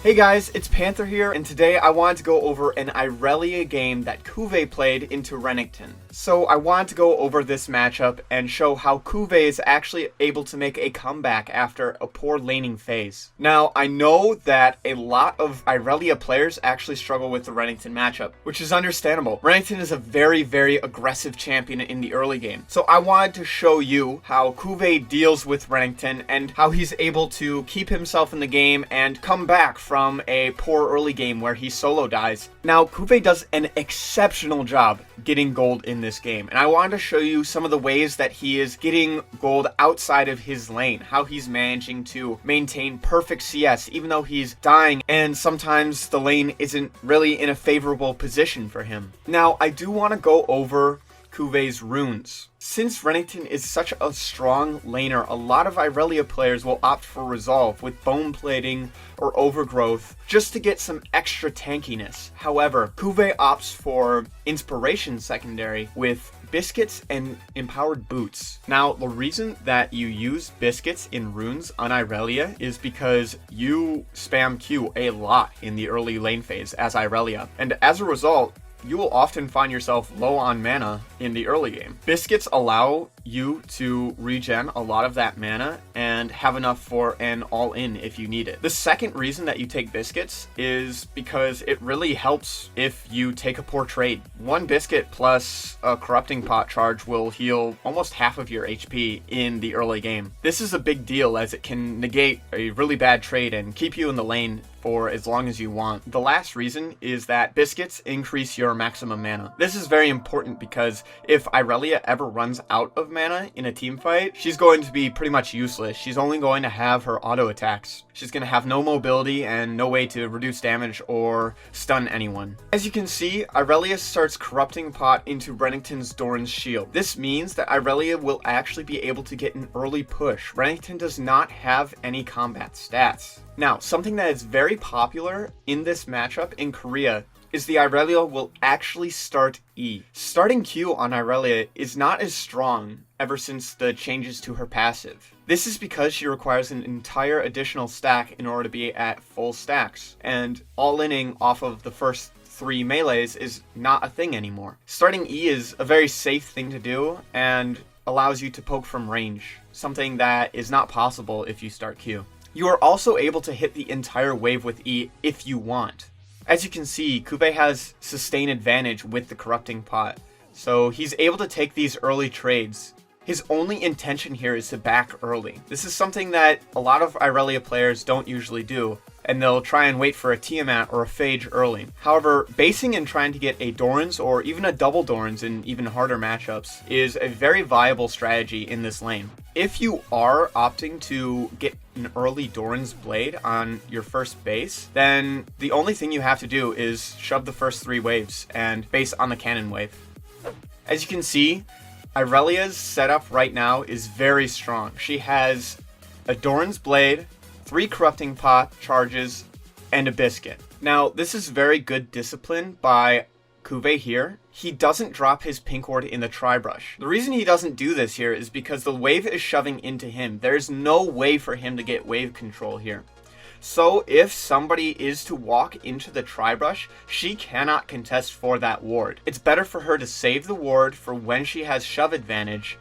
Hey guys, it's Panther here, and today I wanted to go over an Irelia game that Cuvee played into RENEKTON. So I wanted to go over this matchup and show how Cuvee is actually able to make a comeback after a poor laning phase. Now, I know that a lot of Irelia players actually struggle with the RENEKTON matchup, which is understandable. RENEKTON is a very, very aggressive champion in the early game. So I wanted to show you how Cuvee deals with RENEKTON and how he's able to keep himself in the game and come back from a poor early game where he solo dies. Now, Cuvee does an exceptional job getting gold in this game, and I wanted to show you some of the ways that he is getting gold outside of his lane, how he's managing to maintain perfect CS even though he's dying and sometimes the lane isn't really in a favorable position for him. Now, I do want to go over Cuvee's runes. Since RENEKTON is such a strong laner, a lot of Irelia players will opt for Resolve with Bone Plating or Overgrowth just to get some extra tankiness. However, Cuvee opts for Inspiration secondary with Biscuits and Empowered Boots. Now, the reason that you use Biscuits in runes on Irelia is because you spam Q a lot in the early lane phase as Irelia, and as a result, you will often find yourself low on mana in the early game. Biscuits allow you to regen a lot of that mana and have enough for an all-in if you need it. The second reason that you take Biscuits is because it really helps if you take a poor trade. One Biscuit plus a Corrupting Pot charge will heal almost half of your HP in the early game. This is a big deal as it can negate a really bad trade and keep you in the lane for as long as you want. The last reason is that Biscuits increase your maximum mana. This is very important because if Irelia ever runs out of mana in a team fight, she's going to be pretty much useless. She's only going to have her auto attacks. She's going to have no mobility and no way to reduce damage or stun anyone. As you can see, Irelia starts Corrupting Pot into RENEKTON's Doran's Shield. This means that Irelia will actually be able to get an early push. RENEKTON does not have any combat stats. Now, something that is very popular in this matchup in Korea is the Irelia will actually start E. Starting Q on Irelia is not as strong ever since the changes to her passive. This is because she requires an entire additional stack in order to be at full stacks, and all-inning off of the first 3 melees is not a thing anymore. Starting E is a very safe thing to do and allows you to poke from range, something that is not possible if you start Q. You are also able to hit the entire wave with E if you want. As you can see, Cuvee has sustained advantage with the Corrupting Pot, so he's able to take these early trades. His only intention here is to back early. This is something that a lot of Irelia players don't usually do, and they'll try and wait for a Tiamat or a Phage early. However, basing and trying to get a Doran's or even a double Doran's in even harder matchups is a very viable strategy in this lane. If you are opting to get an early Doran's Blade on your first base, then the only thing you have to do is shove the first 3 waves and base on the cannon wave. As you can see, Irelia's setup right now is very strong. She has a Doran's Blade, 3 Corrupting Pot charges, and a Biscuit. Now, this is very good discipline by Cuvee here. He doesn't drop his pink ward in the tri-brush. The reason he doesn't do this here is because the wave is shoving into him. There's no way for him to get wave control here. So if somebody is to walk into the tri-brush, she cannot contest for that ward. It's better for her to save the ward for when she has shove advantage.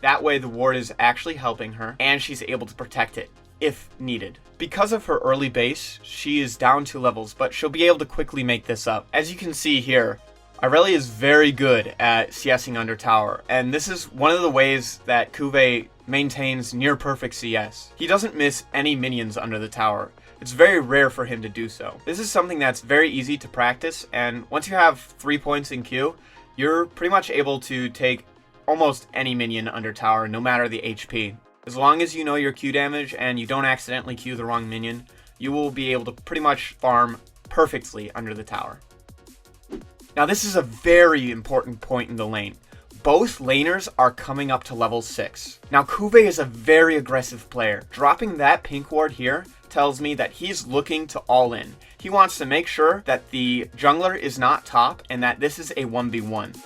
That way the ward is actually helping her and she's able to protect it if needed. Because of her early base, she is down 2 levels, but she'll be able to quickly make this up. As you can see here, Irelia is very good at CSing under tower, and this is one of the ways that Cuvee maintains near perfect CS. He doesn't miss any minions under the tower. It's very rare for him to do so. This is something that's very easy to practice, and once you have 3 points in Q, you're pretty much able to take almost any minion under tower, no matter the HP. As long as you know your Q damage and you don't accidentally Q the wrong minion, you will be able to pretty much farm perfectly under the tower. Now, this is a very important point in the lane. Both laners are coming up to level 6. Now, Cuvee is a very aggressive player. Dropping that pink ward here tells me that he's looking to all in. He wants to make sure that the jungler is not top and that this is a 1v1.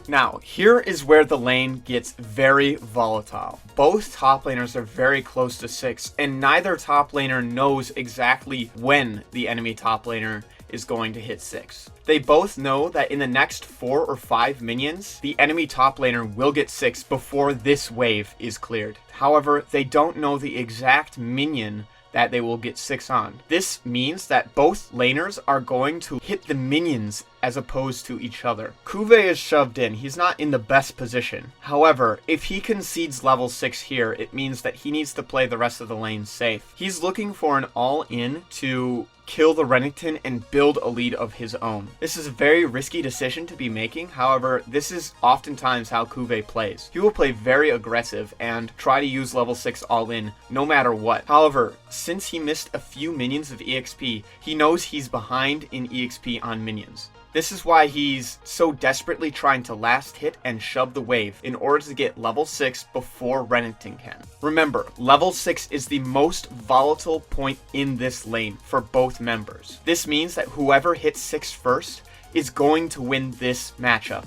Now, here is where the lane gets very volatile. Both top laners are very close to 6, and neither top laner knows exactly when the enemy top laner is going to hit 6. They both know that in the next 4 or 5 minions, the enemy top laner will get 6 before this wave is cleared. However, they don't know the exact minion that they will get 6 on. This means that both laners are going to hit the minions as opposed to each other. Cuvee is shoved in. He's not in the best position. However, if he concedes level 6 here, it means that he needs to play the rest of the lane safe. He's looking for an all-in to kill the RENEKTON and build a lead of his own. This is a very risky decision to be making. However, this is oftentimes how Cuvee plays. He will play very aggressive and try to use level 6 all-in no matter what. However, since he missed a few minions of EXP, he knows he's behind in EXP on minions. This is why he's so desperately trying to last hit and shove the wave in order to get level 6 before RENEKTON can. Remember, level 6 is the most volatile point in this lane for both members. This means that whoever hits 6 first is going to win this matchup.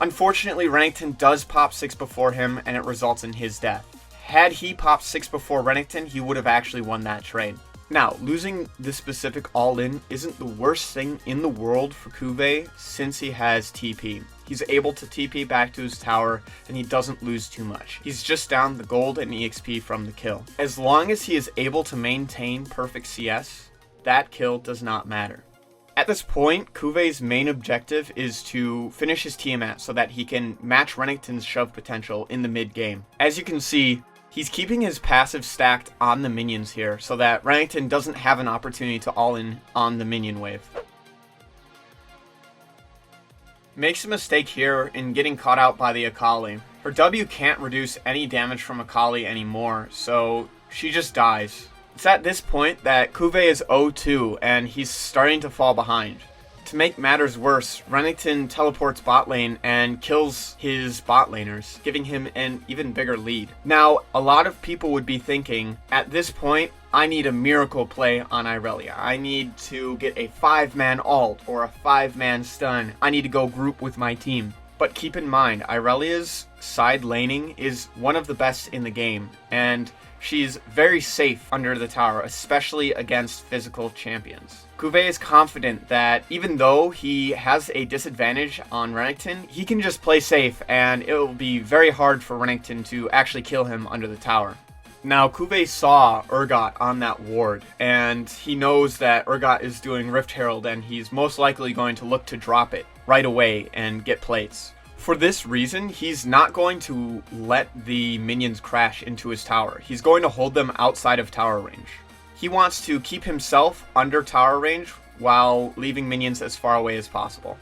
Unfortunately, RENEKTON does pop 6 before him, and it results in his death. Had he popped 6 before RENEKTON, he would have actually won that trade. Now, losing this specific all-in isn't the worst thing in the world for Cuvee since he has TP. He's able to TP back to his tower, and he doesn't lose too much. He's just down the gold and EXP from the kill. As long as he is able to maintain perfect CS, that kill does not matter. At this point, Cuvee's main objective is to finish his Tiamat so that he can match RENEKTON's shove potential in the mid game. As you can see, he's keeping his passive stacked on the minions here so that RENEKTON doesn't have an opportunity to all-in on the minion wave. Makes a mistake here in getting caught out by the Akali. Her W can't reduce any damage from Akali anymore, so she just dies. It's at this point that Cuvee is 0-2 and he's starting to fall behind. To make matters worse, RENEKTON teleports bot lane and kills his bot laners, giving him an even bigger lead. Now, a lot of people would be thinking, at this point, I need a miracle play on Irelia. I need to get a 5-man ult or a 5-man stun. I need to go group with my team. But keep in mind, Irelia's side laning is one of the best in the game, and she's very safe under the tower, especially against physical champions. Cuvee is confident that even though he has a disadvantage on RENEKTON, he can just play safe and it will be very hard for RENEKTON to actually kill him under the tower. Now, Cuvee saw Urgot on that ward, and he knows that Urgot is doing Rift Herald, and he's most likely going to look to drop it right away and get plates. For this reason, he's not going to let the minions crash into his tower. He's going to hold them outside of tower range. He wants to keep himself under tower range while leaving minions as far away as possible.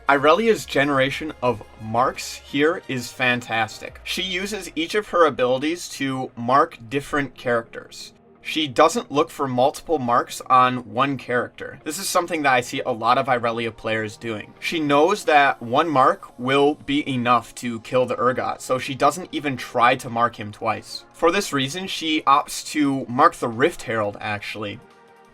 Irelia's generation of marks here is fantastic. She uses each of her abilities to mark different characters. She doesn't look for multiple marks on one character. This is something that I see a lot of Irelia players doing. She knows that one mark will be enough to kill the Urgot, so she doesn't even try to mark him twice. For this reason, she opts to mark the Rift Herald, actually,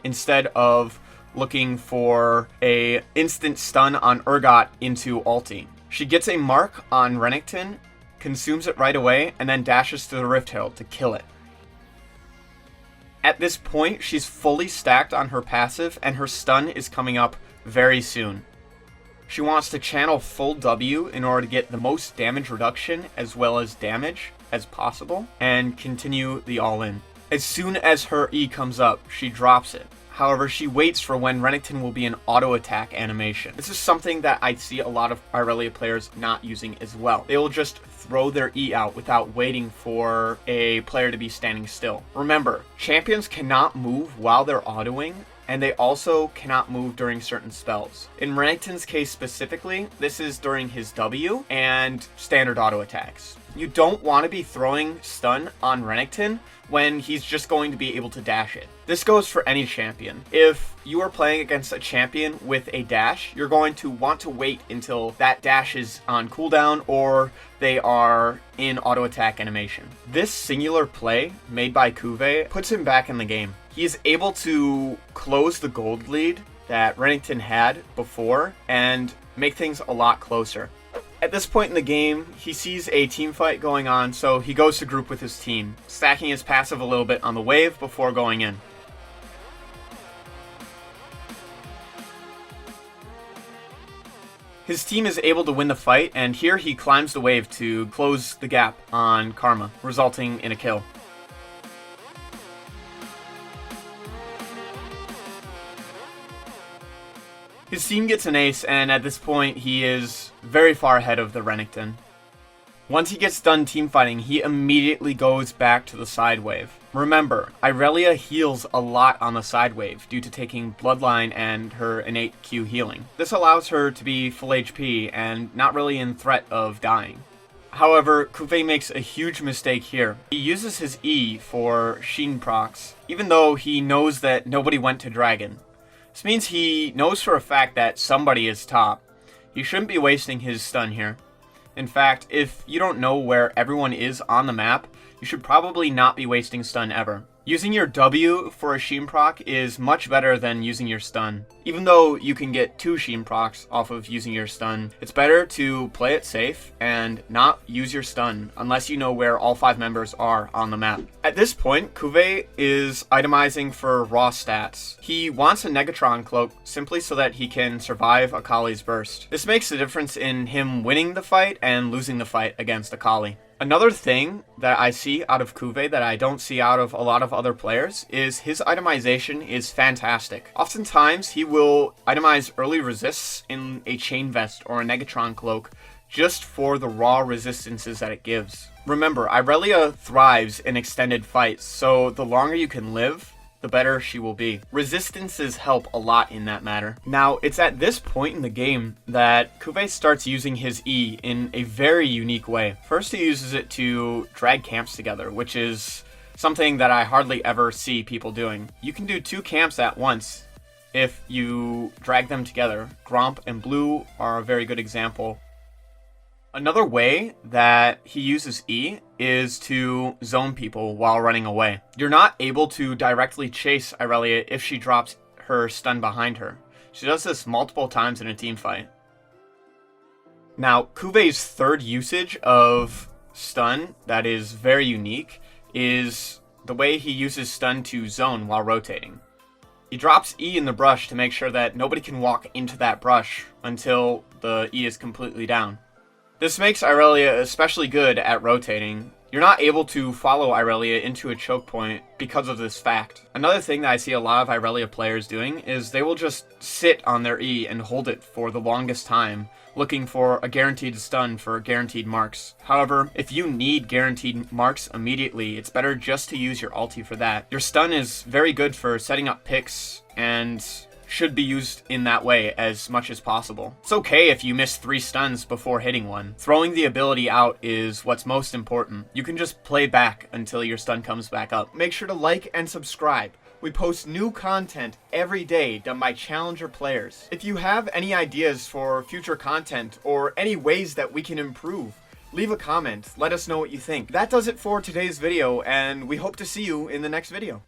instead of looking for a instant stun on Urgot into ulti. She gets a mark on RENEKTON, consumes it right away, and then dashes to the Rift Herald to kill it. At this point, she's fully stacked on her passive, and her stun is coming up very soon. She wants to channel full W in order to get the most damage reduction as well as damage as possible, and continue the all-in. As soon as her E comes up, she drops it. However, she waits for when RENEKTON will be an auto-attack animation. This is something that I see a lot of Irelia players not using as well. They will just throw their E out without waiting for a player to be standing still. Remember, champions cannot move while they're autoing. and they also cannot move during certain spells. In RENEKTON's case specifically, this is during his W and standard auto attacks. You don't want to be throwing stun on RENEKTON when he's just going to be able to dash it. This goes for any champion. If you are playing against a champion with a dash, you're going to want to wait until that dash is on cooldown or they are in auto attack animation. This singular play made by Cuvee puts him back in the game. He is able to close the gold lead that RENEKTON had before and make things a lot closer. At this point in the game, he sees a team fight going on, so he goes to group with his team, stacking his passive a little bit on the wave before going in. His team is able to win the fight, and here he climbs the wave to close the gap on Karma, resulting in a kill. His team gets an ace, and at this point, he is very far ahead of the RENEKTON. Once he gets done teamfighting, he immediately goes back to the side wave. Remember, Irelia heals a lot on the side wave due to taking Bloodline and her innate Q healing. This allows her to be full HP and not really in threat of dying. However, Cuvee makes a huge mistake here. He uses his E for Sheen procs, even though he knows that nobody went to Dragon. This means he knows for a fact that somebody is top. He shouldn't be wasting his stun here. In fact, if you don't know where everyone is on the map, you should probably not be wasting stun ever. Using your W for a Sheen proc is much better than using your stun. Even though you can get 2 Sheen procs off of using your stun, it's better to play it safe and not use your stun unless you know where all 5 members are on the map. At this point, Cuvee is itemizing for raw stats. He wants a Negatron cloak simply so that he can survive Akali's burst. This makes the difference in him winning the fight and losing the fight against Akali. Another thing that I see out of Cuvee that I don't see out of a lot of other players is his itemization is fantastic. Oftentimes, he will itemize early resists in a chain vest or a Negatron cloak just for the raw resistances that it gives. Remember, Irelia thrives in extended fights, so the longer you can live, the better she will be. Resistances help a lot in that matter. Now, it's at this point in the game that Cuvee starts using his E in a very unique way. First, he uses it to drag camps together, which is something that I hardly ever see people doing. You can do 2 camps at once if you drag them together. Gromp and Blue are a very good example. Another way that he uses E is to zone people while running away. You're not able to directly chase Irelia if she drops her stun behind her. She does this multiple times in a team fight. Now, Cuvee's 3rd usage of stun that is very unique is the way he uses stun to zone while rotating. He drops E in the brush to make sure that nobody can walk into that brush until the E is completely down. This makes Irelia especially good at rotating. You're not able to follow Irelia into a choke point because of this fact. Another thing that I see a lot of Irelia players doing is they will just sit on their E and hold it for the longest time, looking for a guaranteed stun for guaranteed marks. However, if you need guaranteed marks immediately, it's better just to use your ulti for that. Your stun is very good for setting up picks and should be used in that way as much as possible. It's okay if you miss 3 stuns before hitting one. Throwing the ability out is what's most important. You can just play back until your stun comes back up. Make sure to like and subscribe. We post new content every day done by challenger players. If you have any ideas for future content or any ways that we can improve, leave a comment. Let us know what you think. That does it for today's video, and we hope to see you in the next video.